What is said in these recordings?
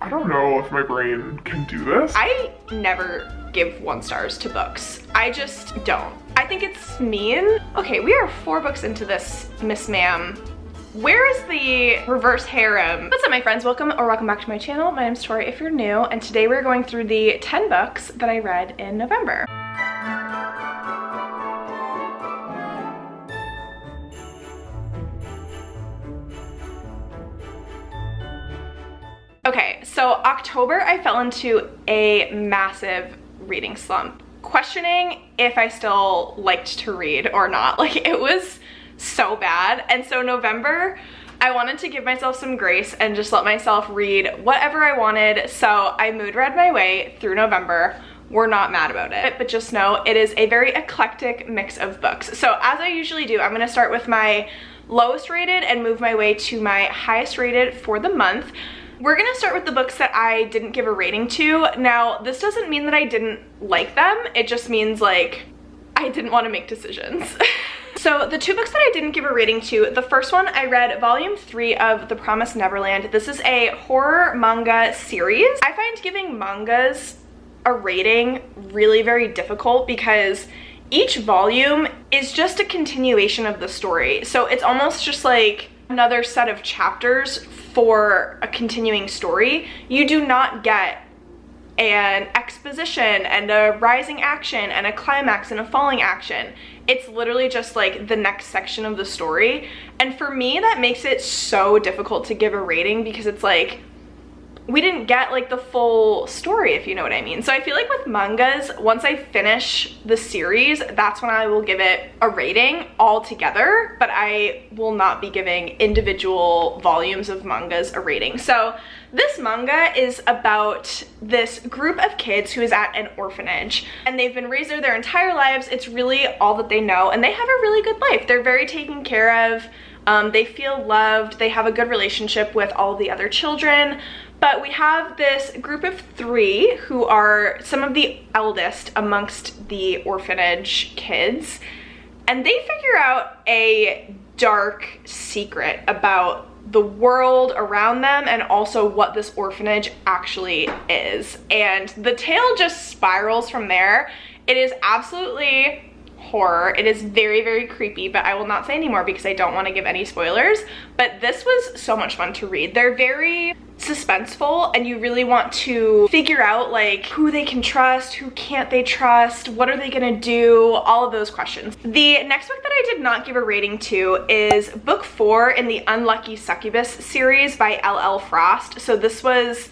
I don't know if my brain can do this. I never give 1 stars to books. I just don't. I think it's mean. Okay, we are 4 books into this, Miss Ma'am. Where is the reverse harem? What's up, my friends? Welcome or welcome back to my channel. My name's Tori if you're new, and today we're going through the 10 books that I read in November. Okay, so October I fell into a massive reading slump, questioning if I still liked to read or not. Like, it was so bad. And so November, I wanted to give myself some grace and just let myself read whatever I wanted. So I mood read my way through November. We're not mad about it, but just know it is a very eclectic mix of books. So as I usually do, I'm gonna start with my lowest rated and move my way to my highest rated for the month. We're gonna start with the books that I didn't give a rating to. Now, this doesn't mean that I didn't like them. It just means, like, I didn't want to make decisions. So the 2 books that I didn't give a rating to, the first one, I read volume 3 of The Promised Neverland. This is a horror manga series. I find giving mangas a rating really very difficult because each volume is just a continuation of the story. So it's almost just like another set of chapters for a continuing story. You do not get an exposition and a rising action and a climax and a falling action. It's literally just like the next section of the story. And for me, that makes it so difficult to give a rating because it's like, we didn't get like the full story, if you know what I mean. So I feel like with mangas, once I finish the series, that's when I will give it a rating all together, but I will not be giving individual volumes of mangas a rating. So this manga is about this group of kids who is at an orphanage, and they've been raised there their entire lives. It's really all that they know, and they have a really good life. They're very taken care of. They feel loved. They have a good relationship with all the other children. But we have this group of 3 who are some of the eldest amongst the orphanage kids, and they figure out a dark secret about the world around them and also what this orphanage actually is. And the tale just spirals from there. It is absolutely horror. It is very, very creepy, but I will not say any more because I don't want to give any spoilers. But this was so much fun to read. They're very suspenseful, and you really want to figure out like who they can trust, who can't they trust, what are they gonna do, all of those questions. The next book that I did not give a rating to is book 4 in the Unlucky Succubus series by L.L. Frost. So this was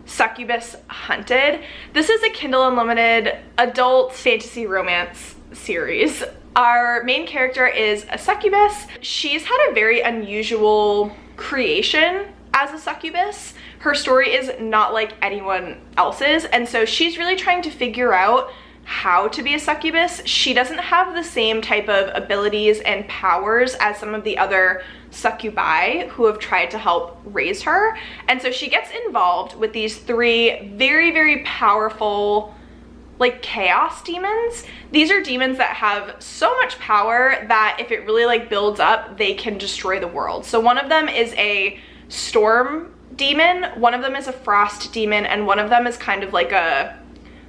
Succubus Hunted. This is a Kindle Unlimited adult fantasy romance series. Our main character is a succubus. She's had a very unusual creation as a succubus. Her story is not like anyone else's, and so she's really trying to figure out how to be a succubus. She doesn't have the same type of abilities and powers as some of the other succubi who have tried to help raise her, and so she gets involved with these 3 very, very powerful like chaos demons. These are demons that have so much power that if it really like builds up, they can destroy the world. So one of them is a storm demon, one of them is a frost demon, and one of them is kind of like a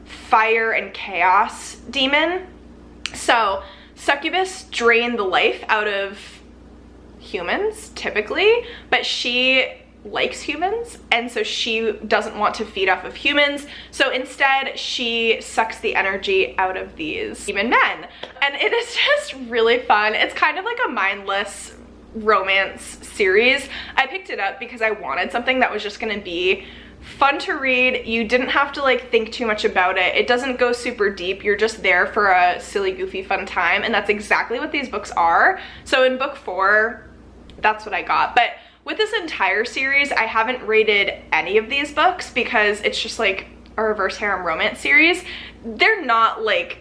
fire and chaos demon. So succubus drain the life out of humans typically, but she likes humans, and so she doesn't want to feed off of humans, so instead she sucks the energy out of these demon men, and it is just really fun. It's kind of like a mindless romance series. I picked it up because I wanted something that was just gonna be fun to read. You didn't have to like think too much about it. It doesn't go super deep. You're just there for a silly, goofy, fun time, and that's exactly what these books are. So in book 4, that's what I got. But with this entire series, I haven't rated any of these books because it's just like a reverse harem romance series. They're not like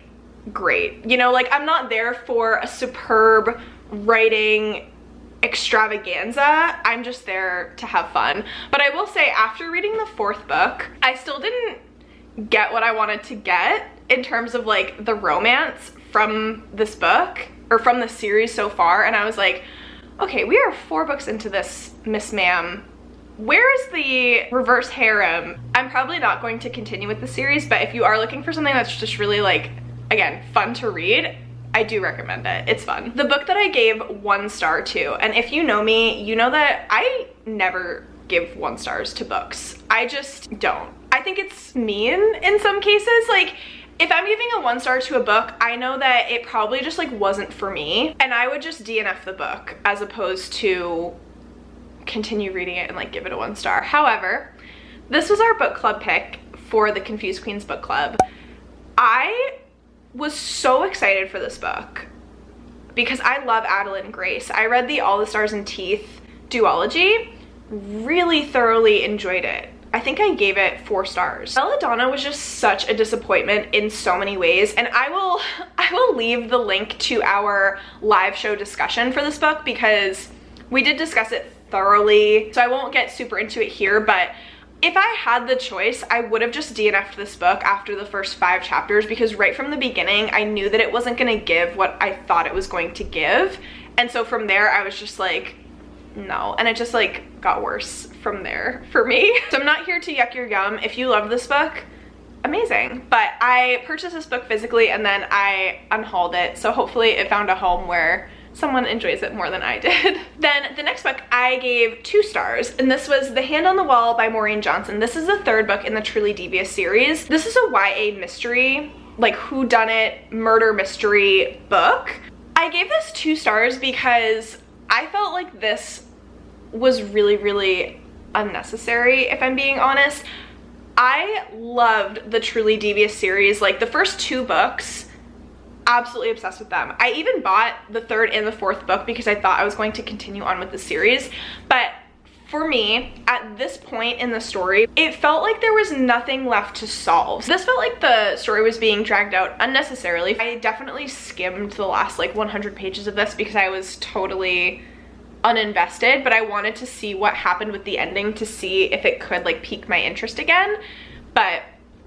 great, you know, like I'm not there for a superb writing extravaganza. I'm just there to have fun. But I will say, after reading the 4th book, I still didn't get what I wanted to get in terms of like the romance from this book or from the series so far, and I was like, okay, we are 4 books into this, Miss Ma'am. where is the reverse harem? I'm probably not going to continue with the series, but if you are looking for something that's just really like, again, fun to read, I do recommend it. It's fun. The book that I gave 1 star to, and if you know me, you know that I never give 1 stars to books. I just don't. I think it's mean in some cases. Like, if I'm giving a 1 star to a book, I know that it probably just like wasn't for me, and I would just DNF the book as opposed to continue reading it and like give it a 1 star. However, this was our book club pick for the Confused Queens book club. I was so excited for this book because I love Adeline Grace. I read the All the Stars and Teeth duology, really thoroughly enjoyed it. I think I gave it 4 stars. Belladonna was just such a disappointment in so many ways, and I will leave the link to our live show discussion for this book because we did discuss it thoroughly, so I won't get super into it here, but if I had the choice, I would have just DNF'd this book after the first 5 chapters because right from the beginning, I knew that it wasn't gonna give what I thought it was going to give. And so from there, I was just like, no. And it just like got worse from there for me. So I'm not here to yuck your yum. If you love this book, amazing. But I purchased this book physically and then I unhauled it. So hopefully it found a home where someone enjoys it more than I did. Then the next book I gave 2 stars, and this was The Hand on the Wall by Maureen Johnson. This is the 3rd book in the Truly Devious series. This is a YA mystery, like whodunit murder mystery book. I gave this 2 stars because I felt like this was really, really unnecessary, if I'm being honest. I loved the Truly Devious series. Like the first 2 books, absolutely obsessed with them. I even bought the 3rd and the 4th book because I thought I was going to continue on with the series. But for me, at this point in the story, it felt like there was nothing left to solve. This felt like the story was being dragged out unnecessarily. I definitely skimmed the last like 100 pages of this because I was totally uninvested, but I wanted to see what happened with the ending to see if it could like pique my interest again. But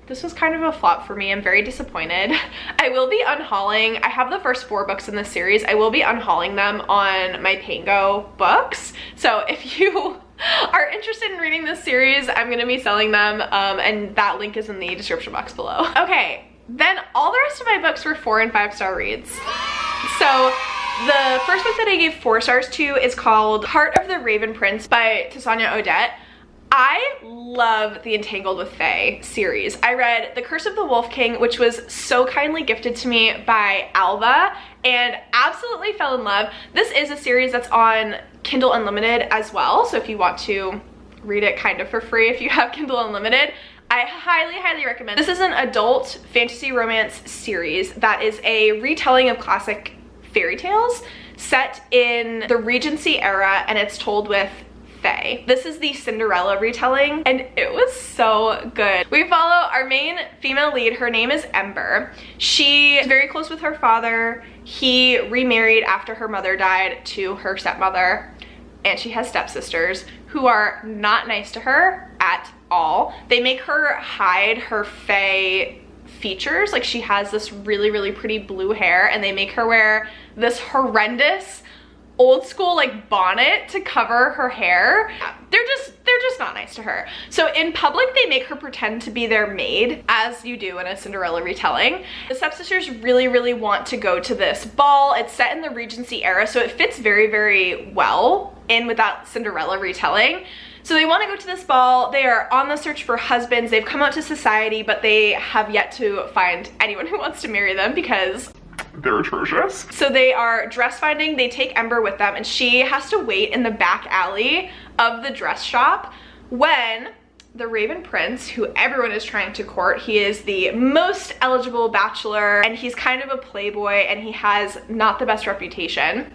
this was kind of a flop for me. I'm very disappointed. I will be unhauling, I have the first 4 books in this series. I will be unhauling them on my Pango books. So if you are interested in reading this series, I'm gonna be selling them, and that link is in the description box below. Okay, then all the rest of my books were 4 and 5 star reads. So the first book that I gave 4 stars to is called Heart of the Raven Prince by Tessania Odette. I love the Entangled with Fae series. I read The Curse of the Wolf King, which was so kindly gifted to me by Alva, and absolutely fell in love. This is a series that's on Kindle Unlimited as well, so if you want to read it kind of for free if you have Kindle Unlimited, I highly, highly recommend. This is an adult fantasy romance series that is a retelling of classic fairy tales set in the Regency era, and it's told with fae. This is the Cinderella retelling, and it was so good. We follow our main female lead. Her name is Ember. She is very close with her father. He remarried after her mother died to her stepmother, and she has stepsisters who are not nice to her at all. They make her hide her fae features. Like, she has this really, really pretty blue hair, and they make her wear this horrendous old school like bonnet to cover her hair. Yeah, they're just not nice to her. So in public, they make her pretend to be their maid, as you do in a Cinderella retelling. The stepsisters really, really want to go to this ball. It's set in the Regency era, so it fits very, very well in with that Cinderella retelling. So they want to go to this ball. They are on the search for husbands. They've come out to society, but they have yet to find anyone who wants to marry them because they're atrocious. So they are dress finding. They take Ember with them, and she has to wait in the back alley of the dress shop when the Raven Prince, who everyone is trying to court, he is the most eligible bachelor, and he's kind of a playboy, and he has not the best reputation.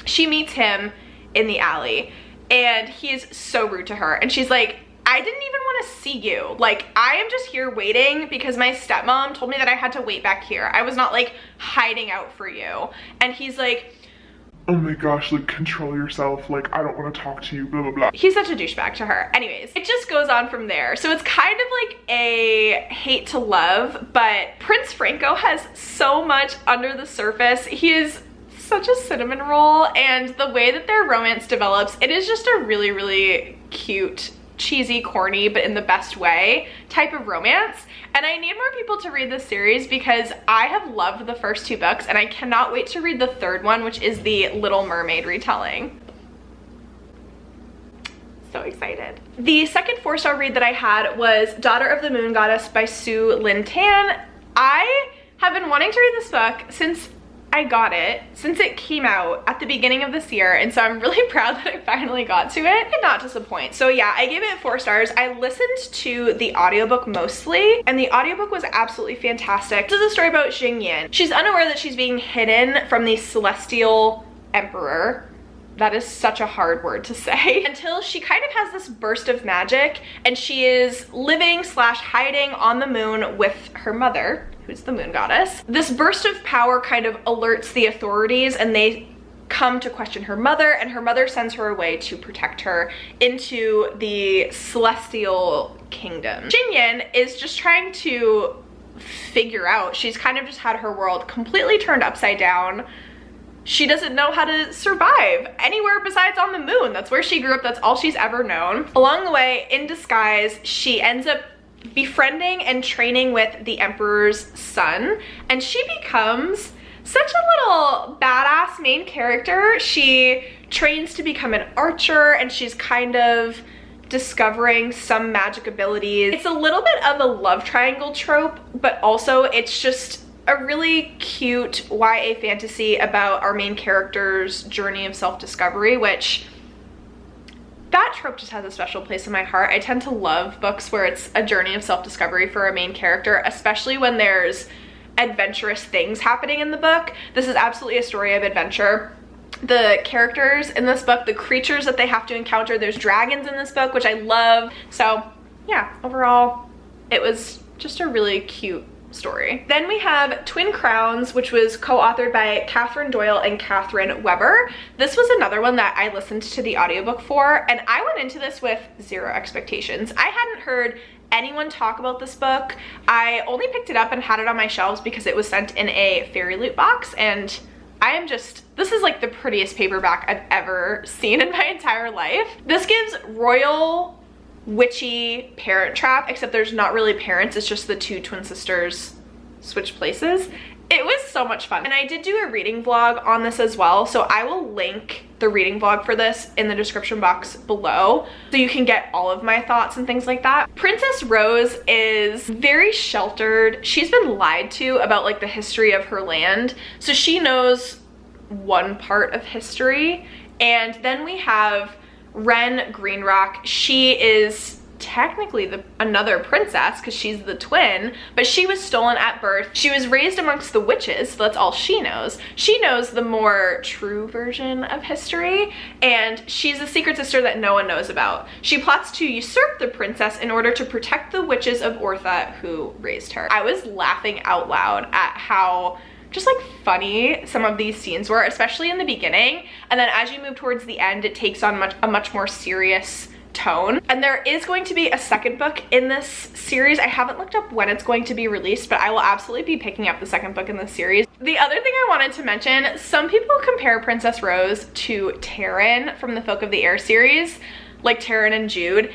She meets him in the alley, and he is so rude to her, and she's like, I didn't even want to see you. Like, I am just here waiting because my stepmom told me that I had to wait back here. I was not like hiding out for you. And he's like, oh my gosh, like, control yourself. Like, I don't want to talk to you, blah, blah, blah. He's such a douchebag to her. Anyways, it just goes on from there. So it's kind of like a hate to love, but Prince Franco has so much under the surface. He is such a cinnamon roll, and the way that their romance develops, it is just a really, really cute, cheesy, corny, but in the best way type of romance. And I need more people to read this series because I have loved the first 2 books and I cannot wait to read the 3rd one, which is the Little Mermaid retelling. So excited. The second 4-star read that I had was Daughter of the Moon Goddess by Sue Lynn Tan. I have been wanting to read this book since I got it, since it came out at the beginning of this year, and so I'm really proud that I finally got to it. It did not disappoint. So yeah, I gave it 4 stars. I listened to the audiobook mostly, and the audiobook was absolutely fantastic. This is a story about Xingyin. She's unaware that she's being hidden from the celestial emperor. That is such a hard word to say. Until she kind of has this burst of magic, and she is living / hiding on the moon with her mother, who's the moon goddess. This burst of power kind of alerts the authorities, and they come to question her mother, and her mother sends her away to protect her into the celestial kingdom. Xingyin is just trying to figure out, she's kind of just had her world completely turned upside down. She doesn't know how to survive anywhere besides on the moon. That's where she grew up, that's all she's ever known. Along the way, in disguise, she ends up befriending and training with the emperor's son, and she becomes such a little badass main character. She trains to become an archer, and she's kind of discovering some magic abilities. It's a little bit of a love triangle trope, but also it's just a really cute YA fantasy about our main character's journey of self-discovery, which that trope just has a special place in my heart. I tend to love books where it's a journey of self-discovery for a main character, especially when there's adventurous things happening in the book. This is absolutely a story of adventure. The characters in this book, the creatures that they have to encounter, there's dragons in this book, which I love. So yeah, overall, it was just a really cute story. Then we have Twin Crowns, which was co-authored by Catherine Doyle and Catherine Weber. This was another one that I listened to the audiobook for, and I went into this with 0 expectations. I hadn't heard anyone talk about this book. I only picked it up and had it on my shelves because it was sent in a fairy loot box, and I am just, this is like the prettiest paperback I've ever seen in my entire life. This gives royal witchy parent trap, except there's not really parents, it's just the 2 twin sisters switch places. It was so much fun. And I did do a reading vlog on this as well, so I will link the reading vlog for this in the description box below so you can get all of my thoughts and things like that. Princess Rose is very sheltered. She's been lied to about like the history of her land, so she knows one part of history. And then we have Wren Greenrock. She is technically another princess because she's the twin, but she was stolen at birth. She was raised amongst the witches, so that's all she knows. She knows the more true version of history, and she's a secret sister that no one knows about. She plots to usurp the princess in order to protect the witches of Ortha who raised her. I was laughing out loud at how just like funny some of these scenes were, especially in the beginning, and then as you move towards the end, it takes on a much more serious tone. And there is going to be a second book in this series. I haven't looked up when it's going to be released, but I will absolutely be picking up the second book in this series. The other thing I wanted to mention, some people compare Princess Rose to Taryn from the Folk of the Air series, like Taryn and Jude.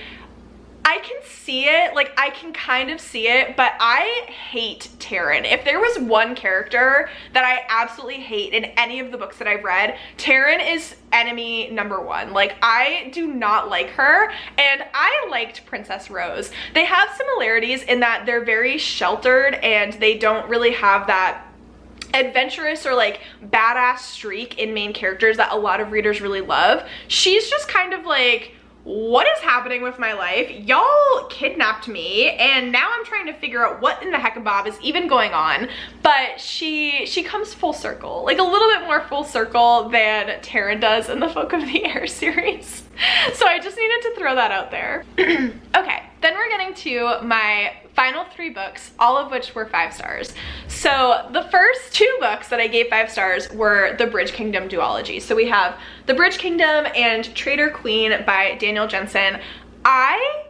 I can see it, like I can kind of see it, but I hate Taryn. If there was one character that I absolutely hate in any of the books that I've read, Taryn is enemy number 1. Like I do not like her, and I liked Princess Rose. They have similarities in that they're very sheltered and they don't really have that adventurous or like badass streak in main characters that a lot of readers really love. She's just kind of like, what is happening with my life? Y'all kidnapped me and now I'm trying to figure out what in the heck Bob is even going on. But she comes full circle, like a little bit more full circle than Taryn does in the Folk of the Air series. So I just needed to throw that out there. Okay, then we're getting to my final 3 books, all of which were 5 stars. So the first 2 books that I gave 5 stars were the Bridge Kingdom duology. So we have The Bridge Kingdom and Traitor Queen by Daniel Jensen. I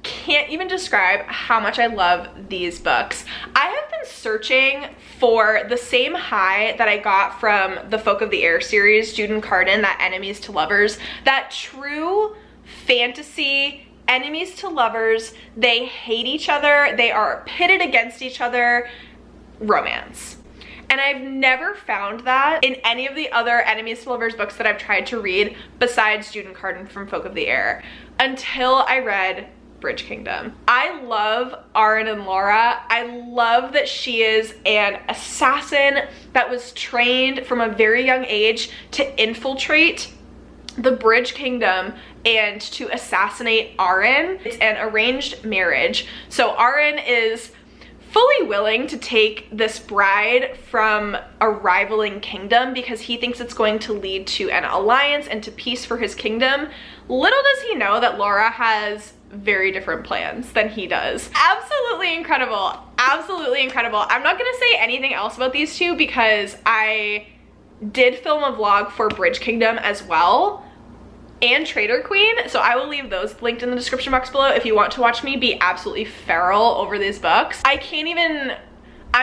can't even describe how much I love these books. I have been searching for the same high that I got from the Folk of the Air series, Jude and Carden, that enemies to lovers, that true fantasy, enemies to lovers, they hate each other, they are pitted against each other, romance. And I've never found that in any of the other enemies to lovers books that I've tried to read besides June and Carden from Folk of the Air until I read Bridge Kingdom. I love Arin and Laura. I love that she is an assassin that was trained from a very young age to infiltrate the Bridge Kingdom and to assassinate Arin. It's an arranged marriage. So Arin is fully willing to take this bride from a rivaling kingdom because he thinks it's going to lead to an alliance and to peace for his kingdom. Little does he know that Laura has very different plans than he does. Absolutely incredible. Absolutely incredible. I'm not gonna say anything else about these two because I did film a vlog for Bridge Kingdom as well, and Traitor Queen, so I will leave those linked in the description box below if you want to watch me be absolutely feral over these books. I'm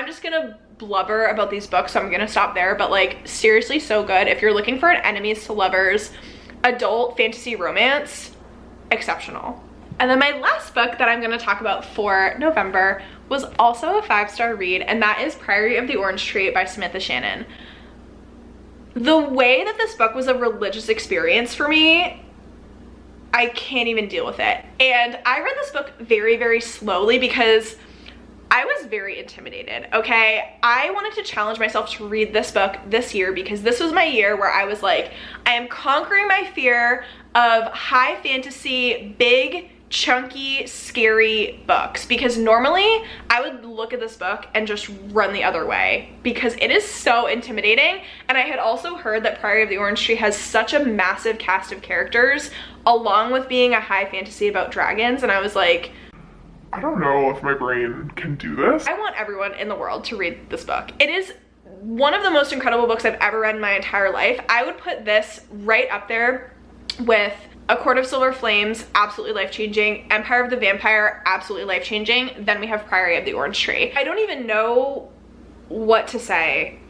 just gonna blubber about these books, so I'm gonna stop there, but like seriously so good. If you're looking for an enemies to lovers adult fantasy romance, exceptional. And then my last book that I'm gonna talk about for November was also a 5-star read, and that is Priory of the Orange Tree by Samantha Shannon. The way that this book was a religious experience for me, I can't even deal with it. And I read this book very, very slowly because I was very intimidated, okay? I wanted to challenge myself to read this book this year because this was my year where I was like, I am conquering my fear of high fantasy, big, chunky, scary books, because normally I would look at this book and just run the other way because it is so intimidating. And I had also heard that Priory of the Orange Tree has such a massive cast of characters along with being a high fantasy about dragons, and I was like, I don't know if my brain can do this. I want everyone in the world to read this book. It is one of the most incredible books I've ever read in my entire life. I would put this right up there with A Court of Silver Flames, absolutely life-changing. Empire of the Vampire, absolutely life-changing. Then we have Priory of the Orange Tree. I don't even know what to say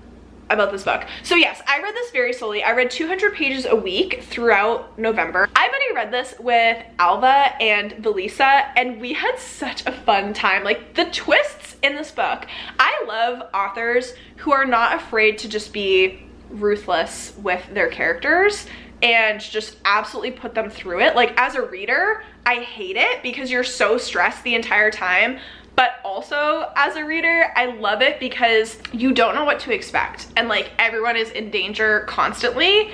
about this book. So yes, I read this very slowly. I read 200 pages a week throughout November. I buddy read this with Alva and Belisa, and we had such a fun time. Like, the twists in this book. I love authors who are not afraid to just be ruthless with their characters and just absolutely put them through it. Like, as a reader, I hate it because you're so stressed the entire time, but also as a reader, I love it because you don't know what to expect, and like everyone is in danger constantly.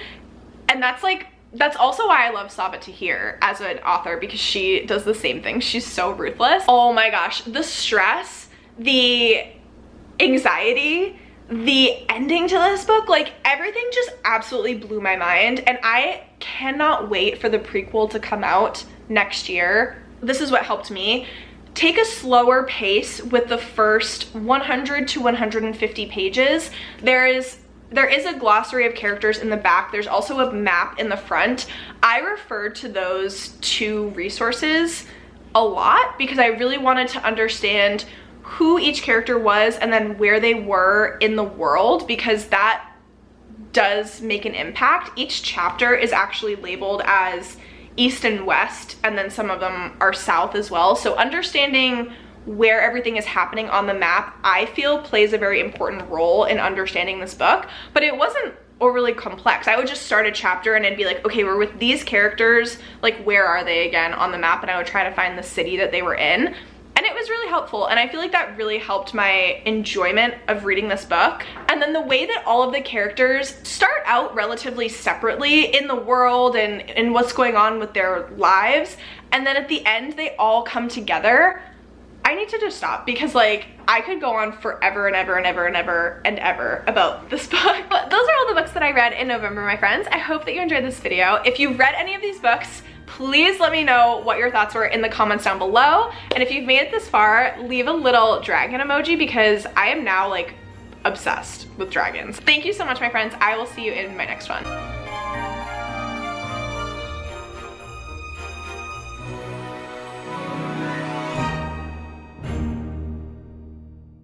And that's also why I love Sabaa Tahir as an author, because she does the same thing. She's so ruthless. Oh my gosh, the stress, the anxiety, the ending to this book, like everything just absolutely blew my mind, and I cannot wait for the prequel to come out next year. This is what helped me. Take a slower pace with the first 100 to 150 pages. There is a glossary of characters in the back. There's also a map in the front. I referred to those two resources a lot because I really wanted to understand who each character was and then where they were in the world, because that does make an impact. Each chapter is actually labeled as East and West, and then some of them are South as well. So understanding where everything is happening on the map, I feel, plays a very important role in understanding this book. But it wasn't overly complex. I would just start a chapter and it'd be like, okay, we're with these characters, like where are they again on the map? And I would try to find the city that they were in. And it was really helpful, and I feel like that really helped my enjoyment of reading this book. And then the way that all of the characters start out relatively separately in the world and what's going on with their lives, and then at the end they all come together. I need to just stop because like I could go on forever and ever and ever and ever and ever about this book. But those are all the books that I read in November, my friends. I hope that you enjoyed this video. If you've read any of these books, please let me know what your thoughts were in the comments down below. And if you've made it this far, leave a little dragon emoji because I am now like obsessed with dragons. Thank you so much, my friends. I will see you in my next one.